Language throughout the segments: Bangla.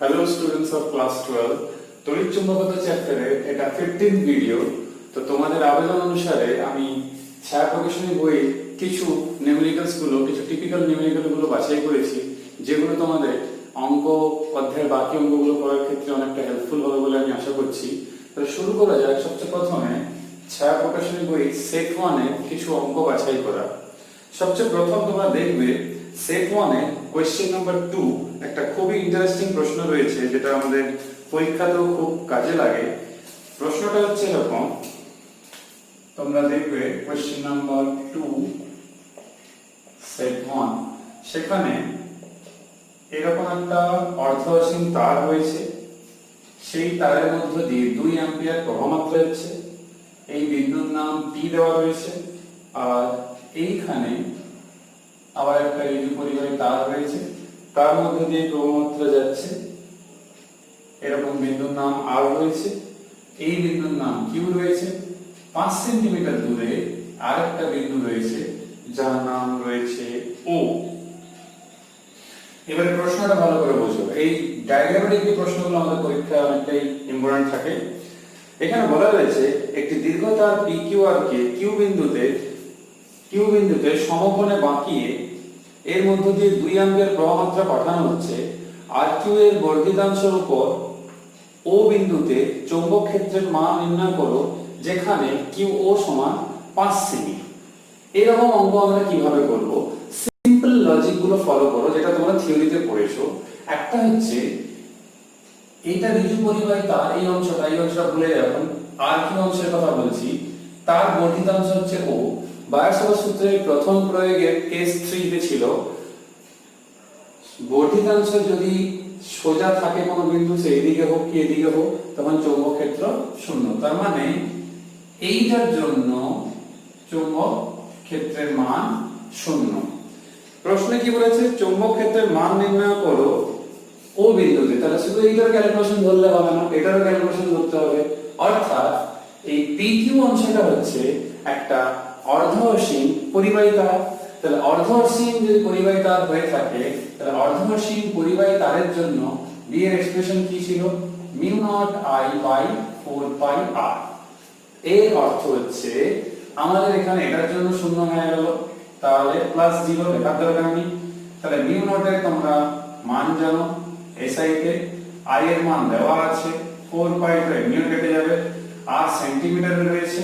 হ্যালো স্টুডেন্টস অফ ক্লাস 12 তড়িৎ চুম্বকত্ব চ্যাপ্টারে এটা 15th ভিডিও। তো তোমাদের আবেদন অনুসারে আমি ছায়া প্রকাশনী বইয়ে কিছু নিউমেরিক্যালস গুলো, কিছু টিপিক্যাল নিউমেরিক্যাল গুলো বাছাই করেছি, যেগুলো তোমাদের অঙ্ক অধ্যায়ের বাকি অঙ্কগুলো করার ক্ষেত্রে অনেকটা হেল্পফুল হবে বলে আমি আশা করছি। তাহলে শুরু করা যাক। সবচেয়ে প্রথমে ছায়া প্রকাশনী বই সেট 1 এর কিছু অঙ্ক বাছাই করা। সবচেয়ে প্রথম তোমরা দেখবে সেট 1 এ কোশ্চেন নাম্বার 2 একটা খুবই ইন্টারেস্টিং প্রশ্ন রয়েছে, যেটা আমাদের পরীক্ষাতেও খুব কাজে লাগে। প্রশ্নটা হচ্ছে এরকম, তোমরা দেখবে কোশ্চেন নাম্বার 2 সেট 1, সেখানে এরকম একটা অর্ধঅসীম তার রয়েছে। সেই তারের মধ্য দিয়ে 2 অ্যাম্পিয়ার প্রবাহমাত্রা যাচ্ছে। এই বিন্দুর নাম P দেওয়া রয়েছে, আর এইখানে আবার একটা ঋজু পরিবাহী তার রয়েছে, তার মধ্যে দিয়ে প্রবাহমাত্রা যাচ্ছে। এরকম বিন্দুর নাম R রয়েছে, এই বিন্দুর নাম Q রয়েছে। 5 সেন্টিমিটার দূরে আরেকটা বিন্দু রয়েছে যার নাম রয়েছে O। এবারে প্রশ্নটা ভালো করে বুঝো। এই ডায়াগ্রামেটিক যে প্রশ্নগুলো আমাদের পরীক্ষায় অনেকটাই ইম্পর্টেন্ট থাকে। এখানে বলা রয়েছে একটি দীর্ঘ তার PQR কে কিউ বিন্দুতে সমকোণে বাঁকিয়ে এর মধ্য দিয়ে 2 অ্যাম্পিয়ার প্রবাহমাত্রা পাঠানো হচ্ছে। আর কিউ এর বর্ধিতাংশের উপর ও বিন্দুতে চৌম্বক ক্ষেত্রের মান নির্ণয় করো, যেখানে কিউ ও সমান 5 সেমি। এরকম অঙ্ক আমরা কিভাবে করব? সিম্পল লজিক গুলো ফলো করো, যেটা তোমরা থিওরিতে পড়েছো। একটা হচ্ছে এইটা ঋজু পরিবাহী তার, এই অংশটা ভুলে যাবেন। আর কিউ অংশের কথা বলছি, তার বর্ধিতাংশ হচ্ছে ও। বায়োসাভার্ট সূত্রের প্রথম প্রয়োগে কেস 3 তে ছিল বর্ধিতাংশ যদি সোজা থাকে কোনো বিন্দু, সেই দিকে হোক কি এদিকে হোক, তখন চৌম্বক ক্ষেত্র শূন্য। তার মানে এইটার জন্য চৌম্বক ক্ষেত্রের মান শূন্য। প্রশ্নে কি বলেছে? চৌম্বক ক্ষেত্রের মান নির্ণয় করো ও বিন্দুতে। তাহলে শুধু এইটার ক্যালকুলেশন ধরলে হবে না, এটারও ক্যালকুলেশন করতে হবে। অর্থাৎ এই PQ অংশটা হচ্ছে একটা অর্ধঅসীম পরিবাহী তার। তাহলে অর্ধঅসীম যদি পরিবাহী তার হয়ে থাকে, তাহলে অর্ধঅসীম পরিবাহী তারের জন্য B এর এক্সপ্রেশন কি ছিল? μ0I/4πr। এর অর্থ হচ্ছে আমাদের এখানে এটার জন্য শূন্য হয়ে গেল, তাহলে +0 লেখার দরকার নেই। তাহলে μ0 এর তোমরা মান জানো, SI তে I এর মান দেওয়া আছে, 4π তো এমনিও কেটে যাবে, আর সেন্টিমিটারে রয়েছে,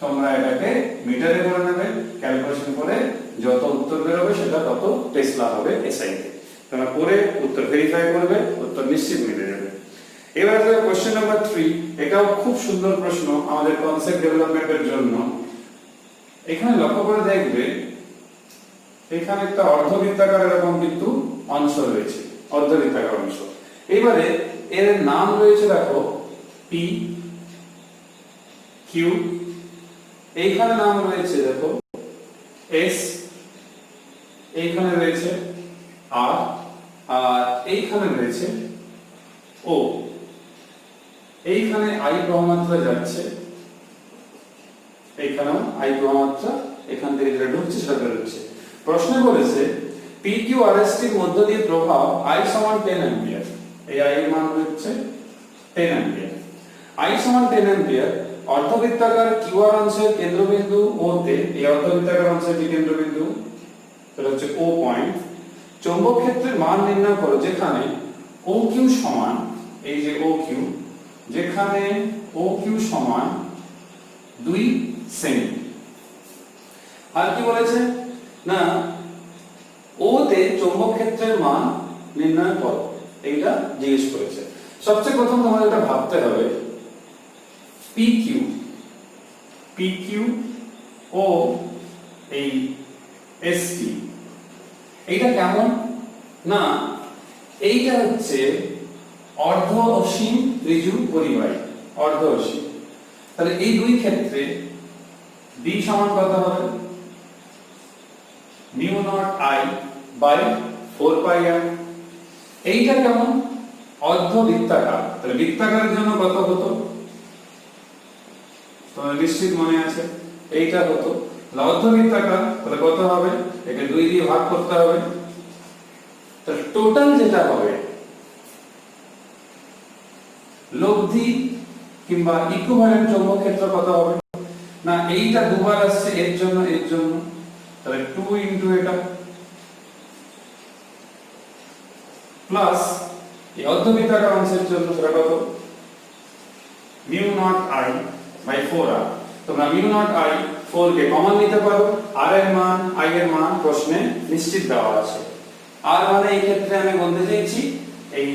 তোমরা এটাকে মিটারে করে নেবে। ক্যালকুলেশন করে যত উত্তর বেরোবে সেটা তত টেসলা হবে SI তে। তোমরা পরে উত্তর ভেরিফাই করবে, উত্তর নিশ্চিত মিলে যাবে। এবার আসবে কোশ্চেন নাম্বার 3। এটাও খুব সুন্দর প্রশ্ন আমাদের কনসেপ্ট ডেভেলপমেন্টের জন্য। এখানে লক্ষ্য করে দেখবে, এখানে একটা অর্ধবৃত্তাকার এরকম কিন্তু অংশ রয়েছে, অর্ধবৃত্তাকার অংশ। এবারে এর নাম রয়েছে, দেখো P Q, এইখানে নাম রয়েছে দেখো S, এইখানে রয়েছে R, আর এইখানে রয়েছে O। এইখানে I প্রবাহমাত্রা যাচ্ছে, এইখানেও I প্রবাহমাত্রা, এখান থেকে যেটা ঢুকছে সেটা বেরোচ্ছে। প্রশ্নে বলেছে PQRST এর মধ্য দিয়ে প্রবাহ I সমান 10 অ্যাম্পিয়ার। এই I এর মান হচ্ছে 10 অ্যাম্পিয়ার। I সমান 10 অ্যাম্পিয়ার। অর্ধবৃত্তাকার QR অংশের কেন্দ্রবিন্দু O তে, এই অর্ধবৃত্তাকার অংশের যে কেন্দ্রবিন্দু সেটা হচ্ছে O পয়েন্ট। চৌম্বক ক্ষেত্রের মান নির্ণয় করো, যেখানে OQ সমান, এই যে OQ, যেখানে OQ সমান 2 সেমি। আর কি বলেছে না, ও তে চৌম্বক ক্ষেত্রের মান নির্ণয় করো, এইটা জিজ্ঞেস করেছে। সবচেয়ে প্রথম তোমাদের এটা ভাবতে হবে PQ ও এই ST, এইটা কেমন না, এইটা হচ্ছে অর্ধ অসীম ঋজু পরিবাহী, অর্ধ অসীম। তাহলে এই দুই ক্ষেত্রে B সমান কত হবে? μ0I/4πr। এইটা কেমন? অর্ধ বৃত্তাকার। তাহলে বৃত্তাকারের জন্য কত হতো? তোমার নিশ্চিত মনে আছে, এইটা হতো। অর্ধ বৃত্তাকার তাহলে কত হবে? একে 2 দিয়ে ভাগ করতে হবে। তাহলে টোটাল যেটা হবে লব্ধি কিংবা ইকুইভ্যালেন্ট চৌম্বক ক্ষেত্র কত হবে না এইটা দুবার আসছে এর জন্য তাহলে 2 ইনটু এটা প্লাস এই অর্ধবৃত্তাকার অংশের জন্য সেটা কত mu naught I by 4r। তোমরা মিউ নট আই 4 কে কমন নিতে পারো, r এর মান i এর মান প্রশ্নে নিশ্চিত দেওয়া আছে। r মানে এই ক্ষেত্রে আমি বলতে চাইছি এই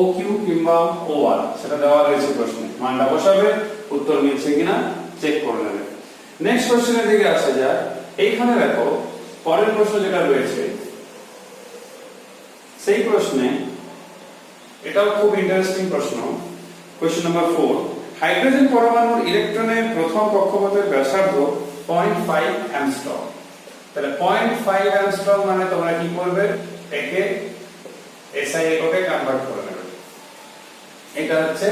OQ কিংবা OR সেটা দেওয়া রয়েছে প্রশ্নে, মানটা বসাবে, উত্তর মিলছে কিনা চেক করে নেবে। নেক্সট কোশ্চেনের দিকে আসা যাক। এইখানে দেখো পরের প্রশ্ন যেটা রয়েছে সেই প্রশ্নে এটাও খুব ইন্টারেস্টিং প্রশ্ন। কোশ্চেন নাম্বার 4, হাইড্রোজেন পরমাণুর ইলেকট্রনের প্রথম কক্ষপথের ব্যাসার্ধ 0.5 অ্যাংস্ট্রম। তাহলে 0.5 অ্যাংস্ট্রম মানে তোমরা কি করবে, একে এসআই এককে কনভার্ট করে নেবে। এটা হচ্ছে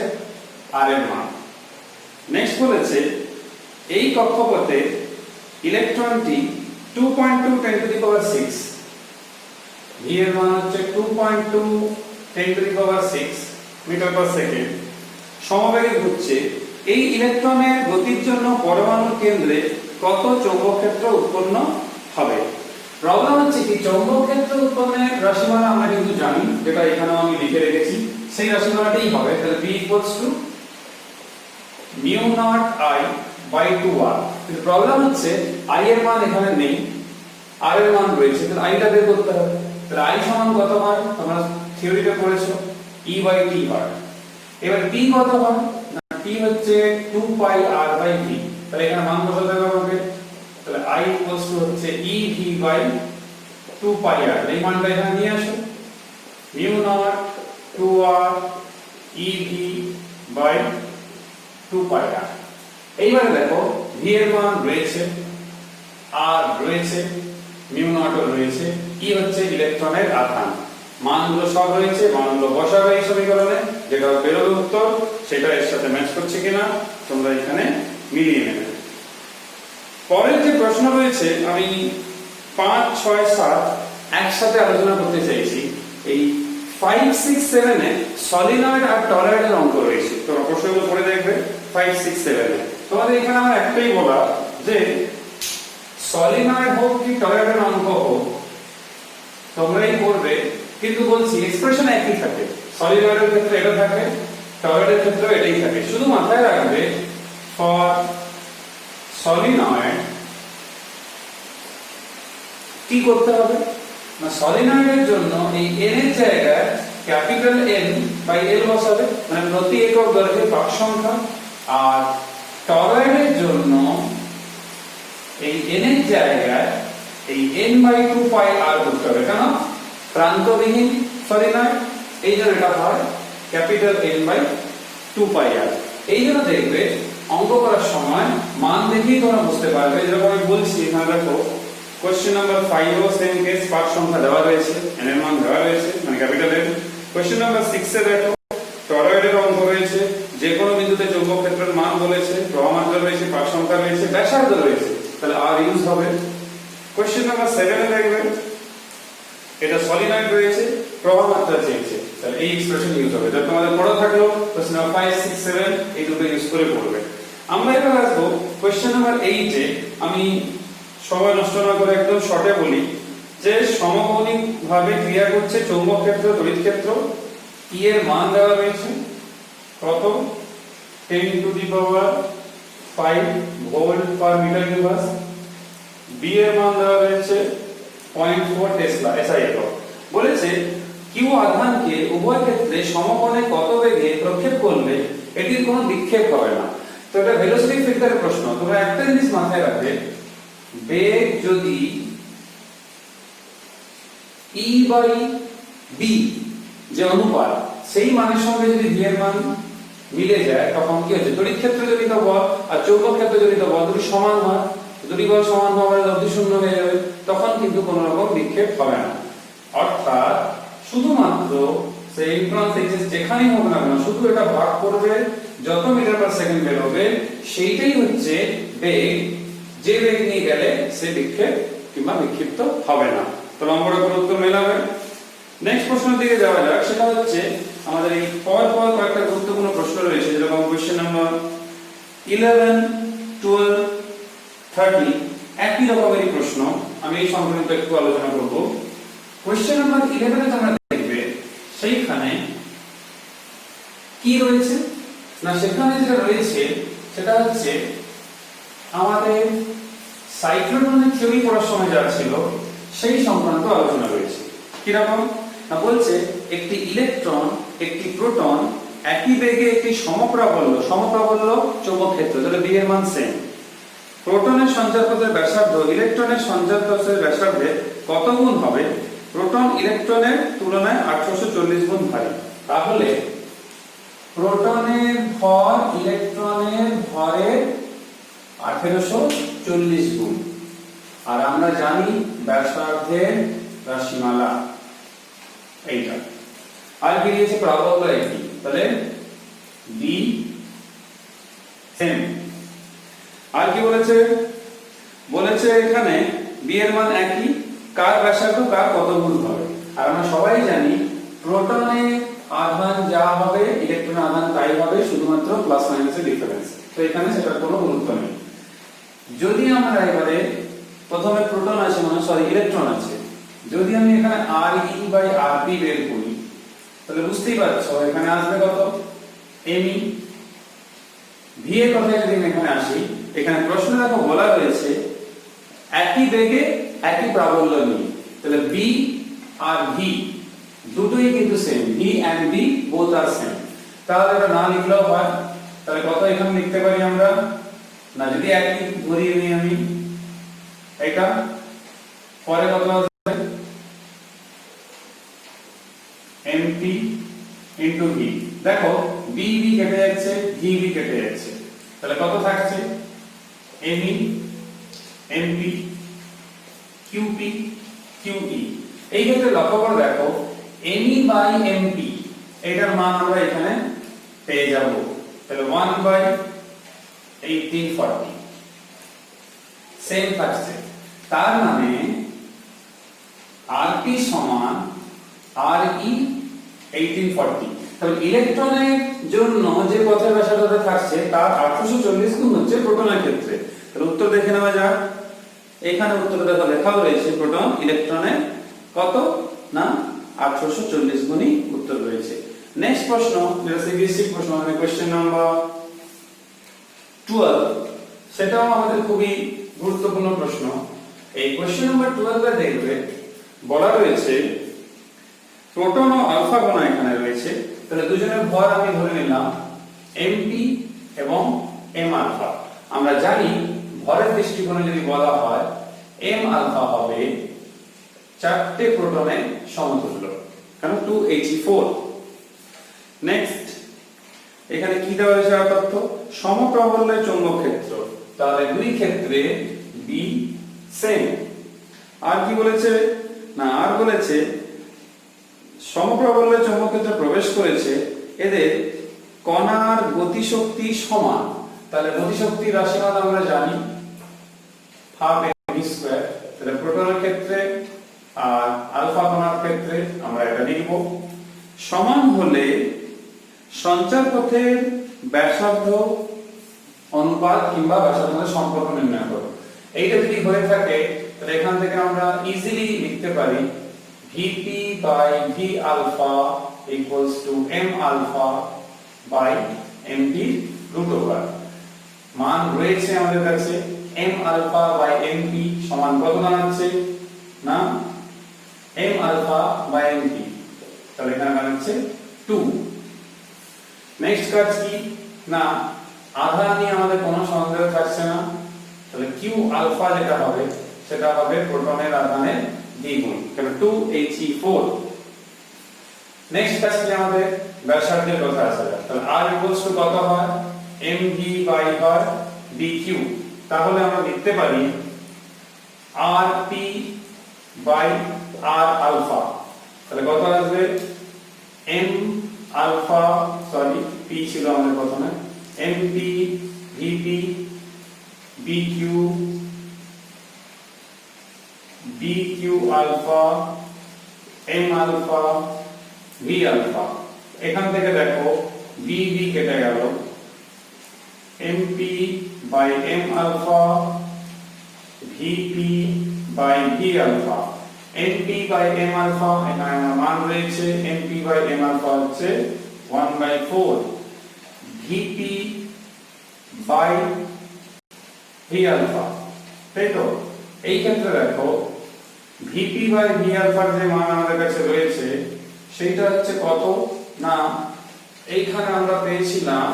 আর এর মান। নেক্সট বলেছে এই কক্ষপথে ইলেকট্রনটি 2.2 10 টু দি পাওয়ার 6, ভি এর মান হচ্ছে 2.2 10 to the power 6 metre per second সমবেগে ঘুরছে। এই ইলেকট্রনের গতির জন্য পরমাণুর কেন্দ্রে কত চৌম্বক ক্ষেত্র উৎপন্ন হবে। প্রবলেম হচ্ছে কি চৌম্বক ক্ষেত্র উৎপন্নের রাশিমালা আমরা কিন্তু জানি, যেটা এখানেও আমি লিখে রেখেছি, সেই রাশিমালাটাই হবে। তাহলে b mu naught i by 2r। কিন্তু প্রবলেম হচ্ছে i এর মান এখানে নেই, r এর মান রয়েছে, তাহলে i টা বের করতে হবে। তাহলে i সমান কত হয় তোমরা থিওরিতে পড়েছো, e বাই t হয়। এবার t কত হয় না t হচ্ছে 2 পাই r বাই v। তাহলে এখানে মান বসাতে হবে আমাকে। তাহলে i হচ্ছে ev বাই 2 পাই r। এই মানটা এখানে নিয়ে আসো, mu naught 2r ev by 2 pi r। এইবারে দেখো v এর মান রয়েছে, r রয়েছে, মিউ নট রয়েছে, e হচ্ছে ইলেকট্রনের আধান। মানগুলো সব রয়েছে, মানগুলো বসাবে এই সমীকরণে, যেটা বেরোবে উত্তর সেটা এর সাথে ম্যাচ করছে কিনা তোমরা এখানে মিলিয়ে নেবে। পরের যে প্রশ্ন রয়েছে আমি 5 6 7 একসাথে আলোচনা করতে চাইছি। এই 5 6 7 এ সলিনয়েড আর টরয়েডের অঙ্ক রয়েছে, তোমরা প্রশ্নগুলো পড়ে দেখবে। 5 6 7 এ তোমাদের এখানে আমার একটাই বলা যে সলিনয়েড হোক কি টরয়েডের অঙ্ক হোক তোমরাই করবে, কিন্তু বলছি এক্সপ্রেশন একই থাকে। সলিনয়েডের ক্ষেত্রে এটা থাকে, টরয়েডের ক্ষেত্রে এটাই থাকে। শুধু মাথায় রাখবে ফর সলিনয়েড কি করতে হবে না, সলিনয়েডের জন্য এই n এর জায়গায় ক্যাপিটাল N বাই L বসাবে, মানে প্রতি একক দৈর্ঘ্যের পাক সংখ্যা। আর টরয়েডের জন্য এই n এর জায়গায় এই n বাই 2 পাই r করতে হবে। কেন, প্রান্তবিহীন সলিনয়েড, এই জন্য এটা হয় capital N by 2 pi r। এই জন্য দেখবে অঙ্ক করার সময় মান দেখেই তোমরা বুঝতে পারবে। যেরকম আমি বলছি এখানে দেখো কোশ্চেন নাম্বার 5 ও সেম কেস, পাক সংখ্যা দেওয়া রয়েছে, n এর মান দেওয়া রয়েছে মানে ক্যাপিটাল N। কোশ্চেন নাম্বার 6 এ দেখো টরয়েডের অঙ্ক রয়েছে, যে কোনো বিন্দুতে চৌম্বক ক্ষেত্রের মান বলেছে, প্রবাহমাত্রা রয়েছে, পাক সংখ্যা রয়েছে, ব্যাসার্ধ রয়েছে, তাহলে r ইউজ হবে। কোশ্চেন নাম্বার 7 এ দেখবে এটা সলিনয়েড রয়েছে, প্রবাহমাত্রা চেয়েছে, তাহলে এই এক্সপ্রেশন ইউজ হবে। যেটা তোমাদের পড়া থাকলো কোশ্চেন নাম্বার 5 6 7 এই দুটো ইউজ করে পড়বে। আমরা এবার আসবো কোশ্চেন নাম্বার 8 এ। আমি সময় নষ্ট না করে একদম শর্টে বলি যে সমকোণী ভাবে ক্রিয়া করছে চৌম্বক ক্ষেত্র, তড়িৎ ক্ষেত্র। E এর মান দেওয়া রয়েছে কত 10 to the power 5 volt per meter cubes. B এর মান দেওয়া রয়েছে 0.4 টেসলা SI একক। বলেছে কিউ আধানকে উভয় ক্ষেত্রে সমকোণে কত বেগে প্রক্ষেপ করলে এটির কোনো বিক্ষেপ হবে না। তো এটা ভেলোসিটি ফিল্টারের প্রশ্ন। তোমরা একটা জিনিস মাথায় রাখবে, বেগ যদি E বাই B যে অনুপাত, সেই মানের সঙ্গে যদি v এর মান মিলে যায় তখন কি হচ্ছে, তড়িৎ ক্ষেত্র জনিত বল আর চৌম্বক ক্ষেত্র জনিত বল দুটি সমান হয়, দুটি বল সমান হওয়ার লব্ধি শূন্য হয়ে যাবে, তখন কিন্তু কোনো রকম বিক্ষেপ হবে না। অর্থাৎ শুধুমাত্র সেই ইলেকট্রন এক্সিস যেখানেই হোক না কেন, শুধু এটা ভাগ করবে যত মিটার পার সেকেন্ড বেরোবে, সেইটাই হচ্ছে বেগ। যে বেগ নিয়ে গেলে সে বিক্ষেপ কিংবা বিক্ষিপ্ত হবে না। তো নম্বরের উপর উত্তর মেলাবে। নেক্সট প্রশ্নের দিকে যাওয়া যাক, সেটা হচ্ছে আমাদের এই পর কয়েকটা গুরুত্বপূর্ণ প্রশ্ন রয়েছে, যেরকম কোশ্চেন নাম্বার 11, 12, 30 একই রকমেরই প্রশ্ন। আমি এই সংক্রান্ত একটু আলোচনা করব। কোশ্চেন নাম্বার 11 এ তোমরা দেখবে সেইখানে কি রয়েছে না, সেখানে যেটা রয়েছে সেটা হচ্ছে আমাদের সাইক্লোট্রনের থিওরি পড়ার সময় যা ছিল সেই সংক্রান্ত আলোচনা রয়েছে। কিরকম না, বলছে একটি ইলেকট্রন একটি প্রোটন একই বেগে একটি সমপ্রাবল্য চৌম্বক ক্ষেত্র, তাহলে বি এর মান সেম, প্রোটনের সঞ্চারপথের ব্যাসার্ধ ইলেকট্রনের সঞ্চারপথের ব্যাসার্ধের কত গুণ হবে? প্রোটন ইলেকট্রনের তুলনায় 840 গুণ ভারী। তাহলে প্রোটনের ভর ইলেকট্রনের ভরের 1840 গুণ, আর আমরা জানি ব্যাসার্ধের রাশিমালা এইটা, আর বেরিয়েছে প্রাবল্য একই, তাহলে বি সেম। আর কি বলেছে? বলেছে এখানে বি এর মান একই, কার ব্যাসার্ধ কার কত গুণ হবে। আর আমরা সবাই জানি প্রোটনে আধান যা হবে ইলেকট্রনের আধান তাই হবে, শুধুমাত্র প্লাস মাইনাসের ডিফারেন্স, তো এখানে সেটার কোনো গুরুত্ব নেই। যদি আমরা এবারে প্রথমে প্রোটন আছে মানে সরি ইলেকট্রন আছে, যদি আমি এখানে Re/Rp বের করি তাহলে বুঝতেই পারছো এখানে আসবে কত? Me। V এর কথা যদি আমি এখানে আসি, এখানে প্রশ্ন দেখো বলা রয়েছে একই বেগে একই প্রাবল্য নিয়ে, তাহলে B আর V দুটোই কিন্তু same, B and B both are same, তাহলে এটা না লিখলেও হয়। তাহলে কত এখানে লিখতে পারি আমরা না, যদি একই ধরিয়ে নিই আমি এটা, পরে কত আসবে mp into v, দেখো b b কেটে যাচ্ছে, v v কেটে যাচ্ছে, তাহলে কত থাকছে me mp qp qe। এই ক্ষেত্রে লক্ষ্য করে দেখো me by mp এটার মান আমরা এখানে পেয়ে যাব, তাহলে 1/1840 সেম থাকছে। তার মানে rp সমান re 1840, তাহলে ইলেকট্রনের জন্য যে পথের ব্যাসার্ধ থাকছে তার 840 গুণ হচ্ছে প্রোটনের ক্ষেত্রে। তাহলে উত্তর দেখে নেওয়া যাক। এখানে উত্তরটা দেখো লেখাও রয়েছে, প্রোটন ইলেকট্রনের কত না 840 গুণই উত্তর রয়েছে। নেক্সট প্রশ্ন যেটা সিবিএসসি প্রশ্ন, মানে কোশ্চেন নাম্বার 12, সেটাও আমাদের খুবই গুরুত্বপূর্ণ প্রশ্ন। এই কোশ্চেন নাম্বার 12 এ দেখবে বলা রয়েছে প্রোটন ও আলফা কণা এখানে রয়েছে, তাহলে দুজনের ভর আমি ধরে নিলাম mp এবং m আলফা। আমরা জানি ভরের দৃষ্টিকোণে যদি বলা হয় m আলফা হবে চারটে প্রোটনের সমতুল্য, কারণ 2He4। নেক্সট এখানে কি দেওয়া হয়েছে আর তথ্য? সমপ্রাবল্যের চৌম্বক ক্ষেত্র, তাহলে দুই ক্ষেত্রে B সেম। আর কি বলেছে না, আর বলেছে সমপ্রাবল্যের চৌম্বক ক্ষেত্রে প্রবেশ করেছে এদের কণার গতিশক্তি সমান, তাহলে গতিশক্তির রাশিমালা আমরা জানি 12mv², তাহলে প্রোটনের ক্ষেত্রে আর আলফা কণার ক্ষেত্রে আমরা এটা লিখব। সমান হলে সঞ্চার পথের ব্যাসার্ধ অনুপাত কিংবা ব্যাসার্ধের সম্পর্ক নির্ণয় করো। এইটা যদি হয়ে থাকে তাহলে এখান থেকে আমরা ইজিলি লিখতে পারি Vp by V alpha equals to M alpha by MP root over। মান রয়েছে আমাদের কাছে M alpha by MP সমান কত দাঁড়াচ্ছে না M alpha by MP, তাহলে এখানে দাঁড়াচ্ছে 2। নেক্সট কাজ কি না, আধান নিয়ে আমাদের কোনো সন্দেহ থাকছে না, তাহলে Q আলফা যেটা হবে সেটা হবে প্রোটনের আধানের দ্বিগুণ, কারণ 2He4। নেক্সট কাজ কি আমাদের ব্যাসার্ধের কথা আছে, তাহলে R ইকুয়ালস টু কত হয় mv বাই হয় dq, তাহলে আমরা লিখতে পারি rp বাই r আলফা, তাহলে কত আসবে m আলফা সরি p ছিল আমাদের প্রথমে mp vp bq bq alpha m alpha v alpha, এখান থেকে দেখো বি বি কেটে গেল, mp by m alpha vp by v alpha. Mp by m alpha এখানে আমার মান রয়েছে, এমপি বাই এম আলফা হচ্ছে 1/4, ভিপি বাই ভি আলফা, তাই তো? এই ক্ষেত্রে দেখো ভিপি বাই ভি আলফার যে মান আমাদের কাছে রয়েছে সেটা হচ্ছে কত না, এইখানে আমরা পেয়েছিলাম,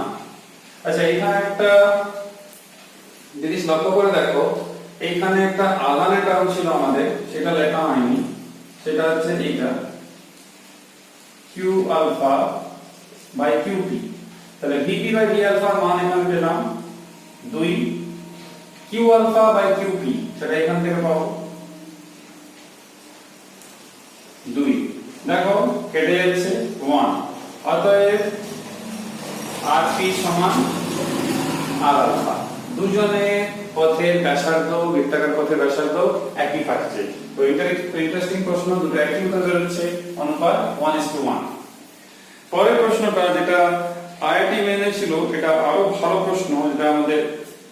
আচ্ছা এখানে একটা জিনিস লক্ষ্য করে দেখো, এইখানে একটা আধানের টার্ম ছিল আমাদের, সেটা লেখা হয়নি, সেটা হচ্ছে এইটা কিউ আলফা বাই কিউপি। তাহলে ভিপি বাই ভি আলফার মান এখানে পেলাম 2, কিউ আলফা বাই কিউপি সেটা এখান থেকে পাবো 2, দেখো কেটে যাচ্ছে 1, অতএব আরপি সমান আর আলফা। দুজনে পথের ব্যাসার্ধ, বৃত্তাকার পথের ব্যাসার্ধ একই থাকছে। তো এটা ইন্টারেস্টিং প্রশ্ন, দুটো একই উত্তর বেরোচ্ছে, অনুপাত 1:1। পরের প্রশ্নটা যেটা আইআইটি মেনে ছিল, এটা আরো ভালো প্রশ্ন, যেটা আমাদের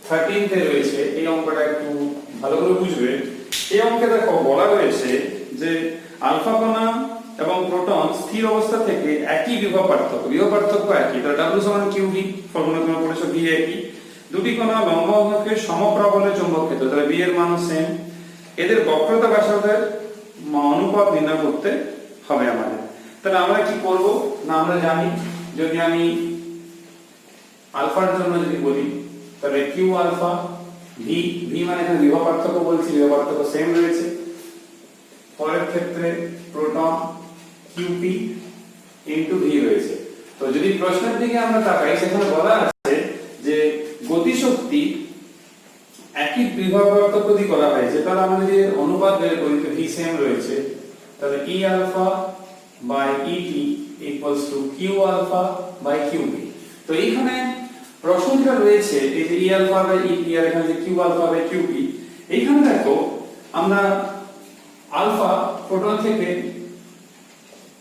13 তে রয়েছে। এই অঙ্কটা একটু ভালো করে বুঝবে। এই অঙ্কে দেখো বলা রয়েছে যে আলফা কণা এবং প্রোটন স্থির অবস্থা থেকে একই বিভব পার্থক্য একই, তাহলে W সমান QV, ফর্মুলা তোমরা পড়েছো, V একই। দুটি কণা লম্ব অক্ষকে সমপ্রবলে চৌম্বক ক্ষেত্র, তাহলে B এর মান সেম, এদের বক্রতা ব্যাসার্ধের অনুপাত নির্ণয় করতে হবে আমাদের। তাহলে আমরা কি করব না, আমরা জানি যদি আমি আলফার জন্য যদি বলি তাহলে কিউ আলফা ভি, ভি মানে এখানে বিভব পার্থক্য বলছি, বিভব পার্থক্য সেম রয়েছে। পরের ক্ষেত্রে প্রোটন কিউপি ইনটু ভি রয়েছে। তো যদি প্রশ্নের দিকে আমরা তাকাই, সেখানে বলা আছে যে গতিশক্তি একই বিভব পার্থক্য দিয়ে করা হয়েছে, তাহলে আমরা যদি অনুপাত বের করি তো ভি সেম রয়েছে, তাহলে E alpha by ET equals to Q alpha by QP. তো এইখানে প্রশ্নটা রয়েছে এই যে ই আলফা বাই ইটি আর এখানে যে কিউ আলফা বাই কিউপি, এইখানে দেখো আমরা আলফা প্রোটন থেকে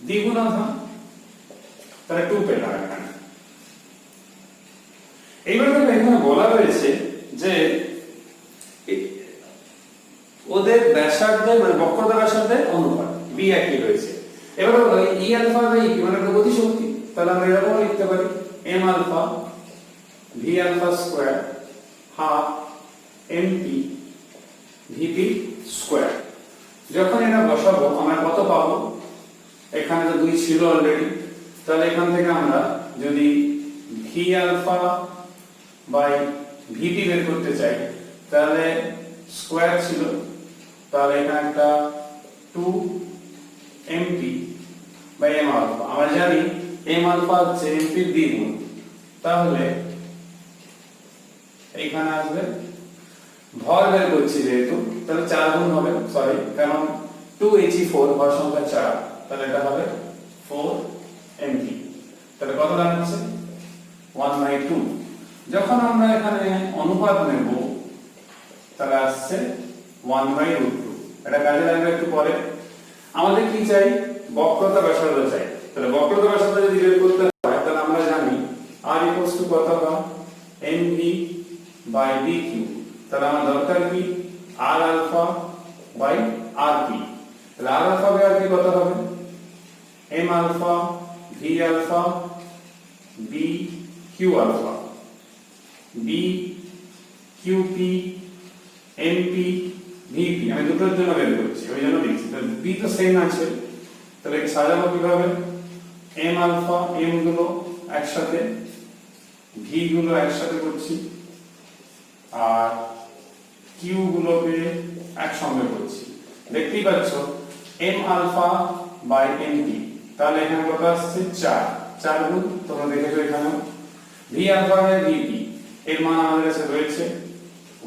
দ্বিগুণ আধান, তাহলে 2 পেলাম এখানে। এইবার দেখো এখানে বলা রয়েছে যে ওদের ব্যাসার্ধের মানে বক্রতা ব্যাসার্ধের অনুপাত বি একই রয়েছে। এবার ই আলফা বাই ই মানে গতি শক্তি, তাহলে আমরা এরকম লিখতে পারি m alpha v alpha square half mp vp square. যখন এটা বসাবো আমরা কত পাবো, এখানে তো 2 ছিল অলরেডি, তাহলে এখান থেকে আমরা যদি ভি আলফা বাই ভিপি বের করতে চাই তাহলে স্কয়ার ছিল, তাহলে এখানে একটা 2 এমপি বাই এম আলফা। আমরা জানি এম আলফা হচ্ছে এমপি এর দ্বিগুণ, তাহলে এখানে আসবে ভর বের করছি যেহেতু, তাহলে 4 গুণ হবে, সরি কারণ 2He4 ভর সংখ্যা 4, তাহলে এটা হবে 4 mp। তাহলে কত দাঁড়াচ্ছে 1/2। যখন আমরা এখানে অনুপাত নেব তাহলে আসছে 1/√2। এটা কাজে লাগবে একটু পরে। আমাদের কি চাই, বক্রতা ব্যাসার্ধ চাই। তাহলে বক্রতা ব্যাসার্ধ যদি বের করতে হয় তাহলে আমরা জানি r কত হয় mv বাই dq। তাহলে আমার দরকার কি r আলফা বাই rp। তাহলে r আলফা বাই rp কত হবে m alpha v alpha b q alpha b qp mp vp। আমি দুটোর জন্য বের করছি, ওই জন্য লিখছি। তাহলে b তো সেম আছে, তাহলে কি সাজাবো কিভাবে, m আলফা m গুলো একসাথে, v গুলো একসাথে করছি, আর q গুলোকে একসঙ্গে করছি। দেখতেই পাচ্ছ m আলফা বাই mp, তাহলে এখানে কত আসছে 4 গুণ, তোমরা দেখেছো এখানে v আলফা বাই vp এর মান আমাদের কাছে রয়েছে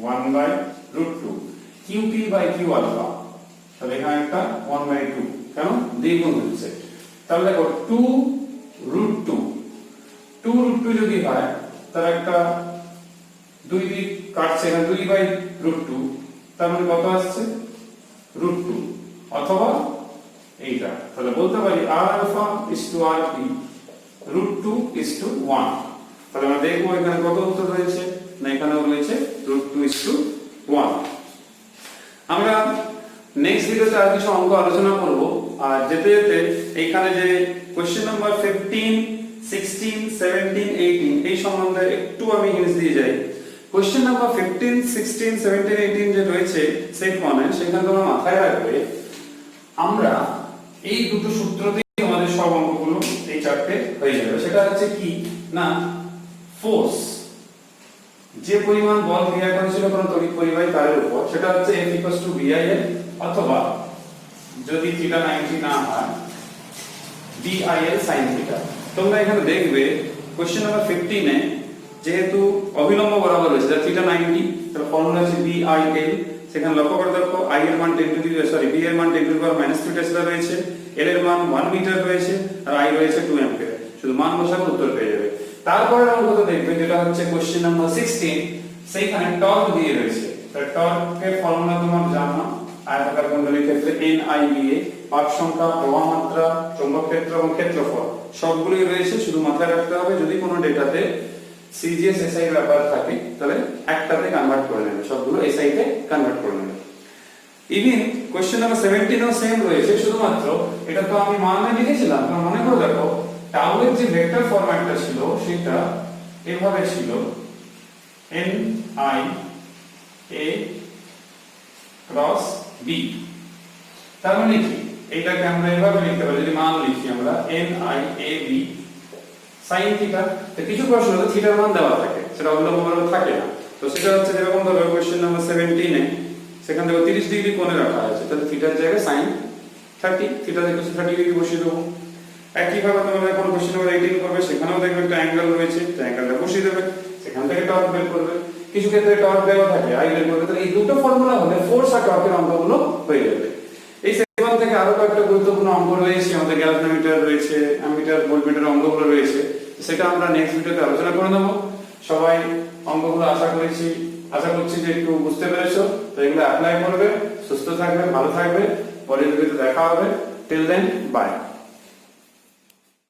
1/√2, qp বাই q আলফা, তাহলে এখানে একটা 1/2, কেন দ্বিগুণ হচ্ছে। তাহলে দেখো 2√2 যদি হয় তাহলে একটা 2 দিক কাটছে, এখানে 2/√2, তার মানে কত আসছে √2, অথবা এইটা তাহলে বলতে পারি r alpha is to rp √2 is to 1 তাহলে আমরা দেখবো এখানে কত উত্তর রয়েছে না এখানে রয়েছে √2 is to 1 আমরা নেক্সট ভিডিওতে আর কিছু অঙ্ক আলোচনা করব আর যেতে যেতে এইখানে যে কোশ্চেন নাম্বার 15 16 17 18 এই সম্বন্ধে একটু আমি হিন্টস দিয়ে যাই কোশ্চেন নাম্বার 15 16 17 18 যে রয়েছে সেট 1 সেখানে তোমরা মাথায় রাখবে আমরা এই দুটো সূত্র দিয়ে আমাদের সব অঙ্কগুলো এই চারটে হয়ে যাবে সেটা হচ্ছে কি না ফোর্স যে পরিমাণ বল ক্রিয়া করেছিল কোন তড়িৎ পরিবাহী তারের উপর সেটা হচ্ছে F BIL অথবা যদি θ 90 না হয় BIL sin θ তোমরা এখানে দেখবে কোশ্চেন নাম্বার 15 এ যেহেতু অভিলম্ব বরাবর রয়েছে θ 90 তার ফর্মুলা হচ্ছে BIL সেখানে লক্ষ্য করে দেখো I এর মান 10 টু দি B এর মান 10 টু দি পাওয়ার -3 টেসলা রয়েছে L এর মান 1 মিটার রয়েছে আর I রয়েছে 2 অ্যাম্পিয়ার শুধু মান বসালে উত্তর পেয়ে যাবে তারপরে অঙ্কটা দেখবে যেটা হচ্ছে কোশ্চেন নাম্বার 16 সেইখানে টর্ক দিয়ে রয়েছে তার টর্কের ফর্মুলা তোমরা জানো আয়তাকার কুণ্ডলীর ক্ষেত্রে NIBA পাক সংখ্যা প্রবাহ মাত্রা চৌম্বক ক্ষেত্র এবং ক্ষেত্রফল সবগুলোই রয়েছে শুধু মাথায় রাখতে হবে যদি কোনো ডেটাতে CGS SI ব্যাপার থাকে তাহলে একটাতে কনভার্ট করে নেবে সবগুলো SI তে কনভার্ট করে নেবে ইভেন কোশ্চেন নাম্বার 17 ও সেম রয়েছে শুধুমাত্র এটা তো আমি মানে লিখেছিলাম তোমরা মনে করে দেখো টাউ এর যে ভেক্টর ফরম্যাটটা ছিল সেটা এভাবে ছিল NIA ক্রস B তার মানে কি এটাকে আমরা এভাবে লিখতে পারি যদি মান লিখি আমরা NIAB sin θ তো কিছু প্রশ্ন তো থিটার মান দেওয়া থাকে সেটা অভিলম্ব বরাবর থাকে না তো সেটা হচ্ছে যেরকম ধরো কোশ্চেন নাম্বার 17 এ সেখানে দেখো 30 ডিগ্রি কোণে রাখা আছে তাহলে থিটার জায়গায় sin 30 থিটা থেকে 30 ডিগ্রি বসিয়ে দেবো একই ভাবে তোমরা যখন কোশ্চেন নাম্বার 18 করবে সেখানেও দেখবে একটা অ্যাঙ্গেল রয়েছে তো অ্যাঙ্গেলটা বসিয়ে দেবে সেখান থেকে টর্ক বের করবে কিছু ক্ষেত্রে টর্ক দেওয়া থাকে I বের করবে তাহলে এই দুটো ফর্মুলা হলে ফোর্স আর টর্কের অঙ্কগুলো হয়ে যাবে এই সেকশন থেকে আরো কয়েকটা গুরুত্বপূর্ণ অঙ্ক রয়েছে আমাদের গ্যালভানোমিটার রয়েছে অ্যামিটার ভোল্টমিটার অঙ্কগুলো রয়েছে সেটা আমরা নেক্সট ভিডিওতে আলোচনা করে নেব সবাই অঙ্কগুলো আশা করছি যে একটু বুঝতে পেরেছো তো এগুলো অ্যাপ্লাই করবে সুস্থ থাকবে ভালো থাকবে পরের ভিডিওতে দেখা হবে টিল দেন বাই